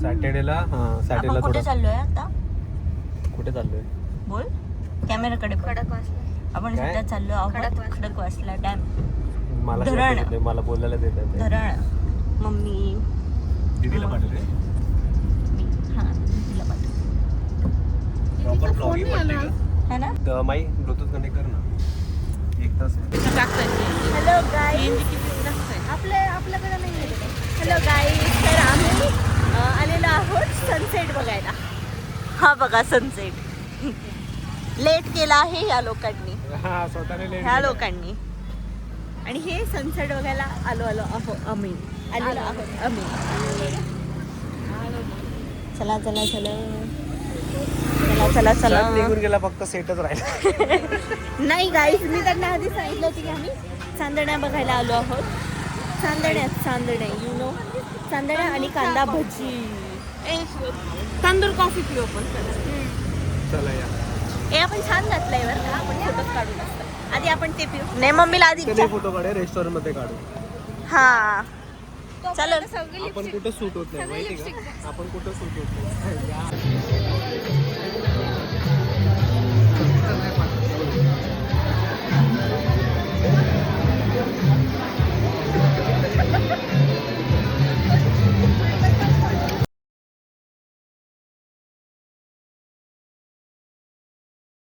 सॅटर्डेला आपण कुठे चाललोय आता? कुठे चाललोय बोल कॅमेराकडे. खडकवासला आपण सध्या चाललो आहोत. खडकवासला डॅम. मला धरण. मला बोलायला देतात धरण. मम्मी दीदीला पाठवते मी दीदीला पाठवते प्रॉपर ब्लॉगिंग वाटते है ना. का माई ब्लूटूथ कनेक्ट कर ना. 1 तास हॅलो गाईज. आपल्याकडे नाही. Hello guys. तर आम्ही आलेलो आहोत सनसेट बघायला. हा बघा सनसेट. लेट केला आहे या लोकांनी. ह्या लोकांनी. आणि हे सनसेट बघायला आलो आहोत आम्ही. आलेलो आहोत आम्ही. चला चला चला चला चला चला. निघून गेला फक्त सेटच राहिला. नाही गाईज मी त्यांना आधी सांगितलं होतं की आम्ही चांदण्या बघायला आलो आहोत. चांदण्या यू नो चांदण्या आणि कांदा भजी. तंदूर कॉफी पिऊ आपण. चला या. हे आपण छान घातलंय बरं का. आपण फोटोज काढून असतं. आधी आपण ते पिऊ. नाही मम्मीला आधी फोटो काढे रेस्टॉरंट मध्ये काढू. हा चालेल. आपण कुठं सूट होत नाही माहिती का. आपण कुठं सूट होत नाही.